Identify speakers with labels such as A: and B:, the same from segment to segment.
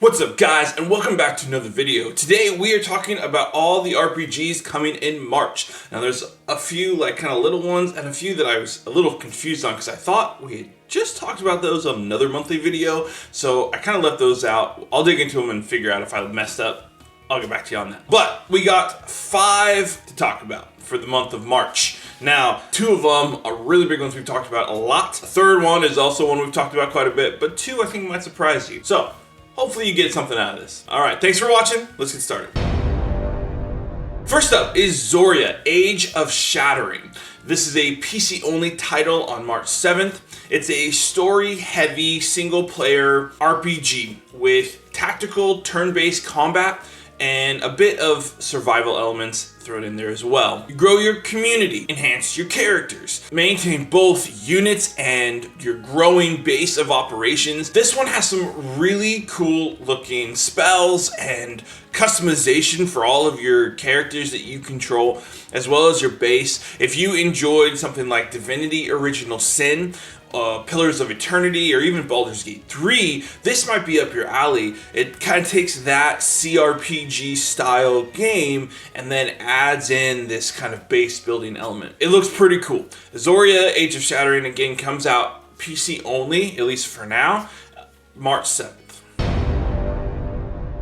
A: What's up guys, and welcome back to another video. Today we are talking about all the RPGs coming in March. Now there's a few like kind of little ones and a few that I was a little confused on because I thought we had just talked about those on another monthly video. So I kind of left those out. I'll dig into them and figure out if I messed up. I'll get back to you on that. But we got 5 to talk about for the month of March. Now, 2 of them are really big ones we've talked about a lot. A third one is also one we've talked about quite a bit, but 2 I think might surprise you. So hopefully you get something out of this. All right, thanks for watching. Let's get started. First up is Zoria Age of Shattering. This is a PC-only title on March 7th. It's a story-heavy, single-player RPG with tactical, turn-based combat and a bit of survival elements thrown in there as well. You grow your community, enhance your characters, maintain both units and your growing base of operations. This one has some really cool looking spells and customization for all of your characters that you control, as well as your base. If you enjoyed something like Divinity Original Sin, Pillars of Eternity, or even Baldur's Gate 3, this might be up your alley. It kind of takes that CRPG style game and then adds in this kind of base building element. It looks pretty cool. Zoria Age of Shattering again comes out PC only, at least for now, March 7th.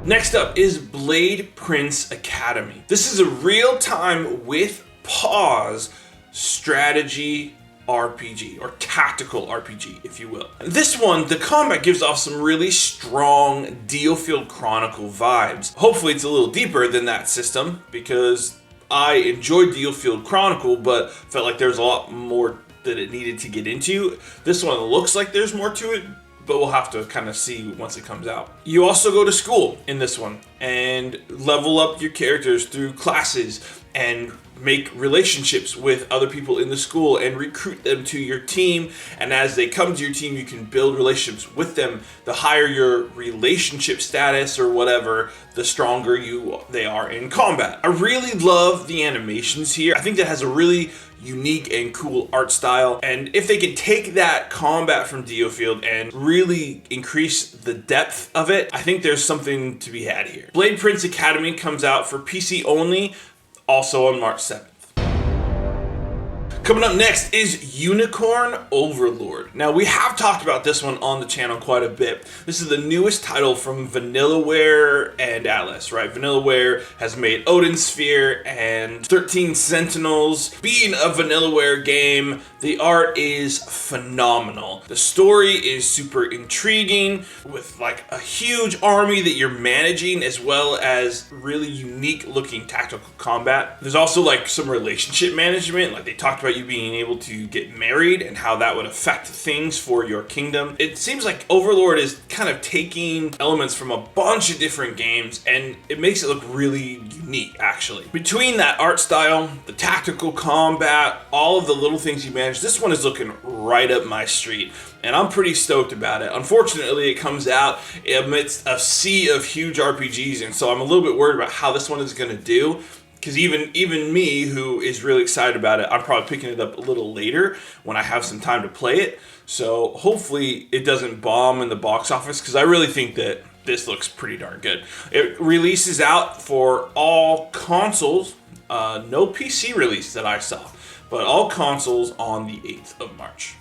A: Next up is Blade Prince Academy. This is a real-time with pause strategy RPG, or tactical RPG, if you will. This one, the combat gives off some really strong Dealfield Chronicle vibes. Hopefully it's a little deeper than that system, because I enjoyed Dealfield Chronicle, but felt like there was a lot more that it needed to get into. This one looks like there's more to it, but we'll have to kind of see once it comes out. You also go to school in this one and level up your characters through classes and make relationships with other people in the school and recruit them to your team. And as they come to your team, you can build relationships with them. The higher your relationship status or whatever, the stronger they are in combat. I really love the animations here. I think that has a really unique and cool art style. And if they could take that combat from Dealfield and really increase the depth of it, I think there's something to be had here. Blade Prince Academy comes out for PC only, also on March 7th. Coming up next is Unicorn Overlord. Now, we have talked about this one on the channel quite a bit. This is the newest title from Vanillaware and Atlas, right? Vanillaware has made Odin Sphere and 13 Sentinels. Being a Vanillaware game, the art is phenomenal. The story is super intriguing with like a huge army that you're managing, as well as really unique looking tactical combat. There's also like some relationship management, like they talked about you being able to get married and how that would affect things for your kingdom. It seems like Overlord is kind of taking elements from a bunch of different games and it makes it look really unique actually. Between that art style, the tactical combat, all of the little things you manage, this one is looking right up my street and I'm pretty stoked about it. Unfortunately, it comes out amidst a sea of huge RPGs, and so I'm a little bit worried about how this one is going to do. Because even me, who is really excited about it, I'm probably picking it up a little later when I have some time to play it. So hopefully it doesn't bomb in the box office, because I really think that this looks pretty darn good. It releases out for all consoles, no PC release that I saw, but all consoles on the 8th of March.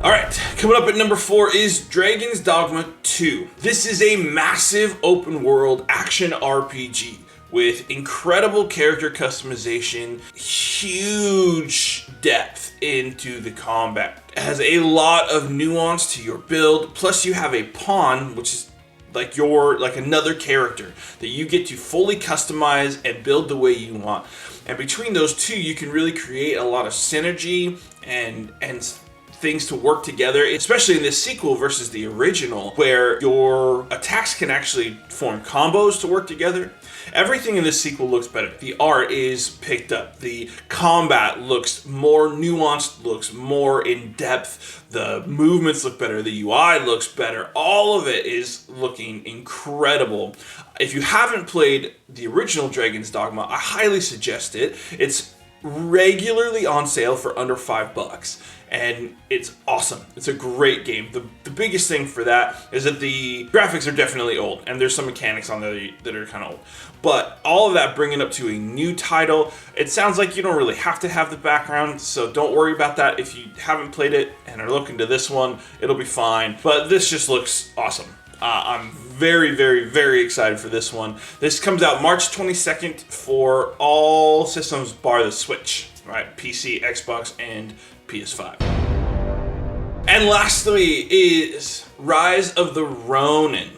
A: All right, coming up at number 4 is Dragon's Dogma 2. This is a massive open world action RPG with incredible character customization, huge depth into the combat. It has a lot of nuance to your build, plus you have a pawn, which is like another character that you get to fully customize and build the way you want. And between those two, you can really create a lot of synergy and things to work together, especially in this sequel versus the original, where your attacks can actually form combos to work together. Everything in this sequel looks better. The art is picked up. The combat looks more nuanced, looks more in depth. The movements look better. The UI looks better. All of it is looking incredible. If you haven't played the original Dragon's Dogma, I highly suggest it. It's regularly on sale for under $5. And it's awesome. It's a great game. The biggest thing for that is that the graphics are definitely old, and there's some mechanics on there that are kind of old. But all of that bringing up to a new title, it sounds like you don't really have to have the background, so don't worry about that. If you haven't played it and are looking to this one, it'll be fine. But this just looks awesome. I'm very, very, very excited for this one. This comes out March 22nd for all systems bar the Switch, right? PC, Xbox, and PS5. And lastly is Rise of the Ronin.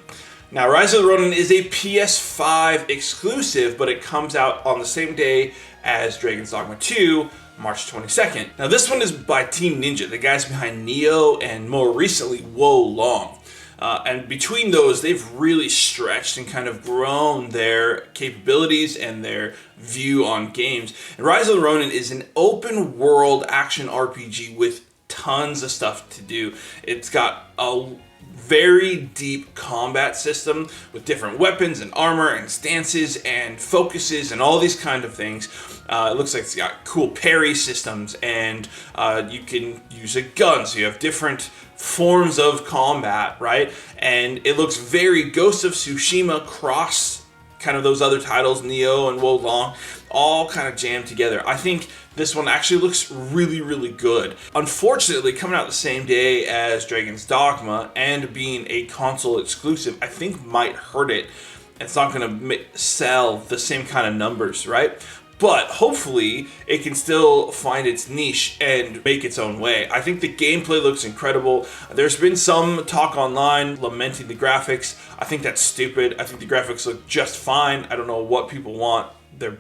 A: Now, Rise of the Ronin is a PS5 exclusive, but it comes out on the same day as Dragon's Dogma 2, March 22nd. Now, this one is by Team Ninja, the guys behind Nioh and more recently Wo Long. And between those, they've really stretched and kind of grown their capabilities and their view on games. And Rise of the Ronin is an open world action RPG with tons of stuff to do. It's got a very deep combat system with different weapons and armor and stances and focuses and all these kind of things. It looks like it's got cool parry systems, and you can use a gun, so you have different forms of combat, right? And it looks very Ghost of Tsushima cross kind of those other titles, Nioh and Wo Long, all kind of jammed together. I think this one actually looks really, really good. Unfortunately, coming out the same day as Dragon's Dogma and being a console exclusive, I think might hurt it. It's not going to sell the same kind of numbers, right? But hopefully it can still find its niche and make its own way. I think the gameplay looks incredible. There's been some talk online lamenting the graphics. I think that's stupid. I think the graphics look just fine. I don't know what people want. They're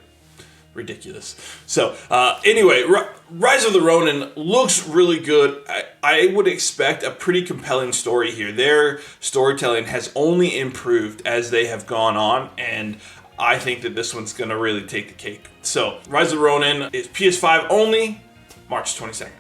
A: ridiculous. So anyway, Rise of the Ronin looks really good. I would expect a pretty compelling story here. Their storytelling has only improved as they have gone on, and I think that this one's going to really take the cake. So, Rise of the Ronin is PS5 only, March 22nd.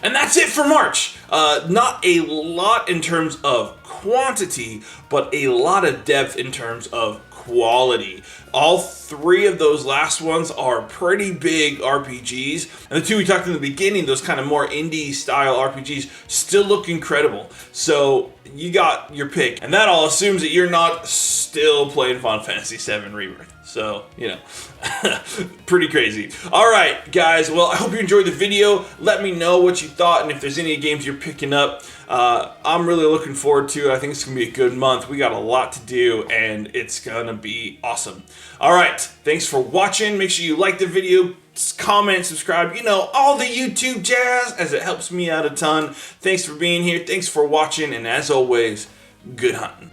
A: And that's it for March. Not a lot in terms of quantity, but a lot of depth in terms of quality. All three of those last ones are pretty big RPGs. And the two we talked in the beginning, those kind of more indie style RPGs, still look incredible. So you got your pick. And that all assumes that you're not still playing Final Fantasy VII Rebirth. So, you know, pretty crazy. All right, guys. Well, I hope you enjoyed the video. Let me know what you thought and if there's any games you're picking up. I'm really looking forward to it. I think it's going to be a good month. We got a lot to do, and it's going to be awesome. All right. Thanks for watching. Make sure you like the video, comment, subscribe, you know, all the YouTube jazz, as it helps me out a ton. Thanks for being here. Thanks for watching, and as always, good hunting.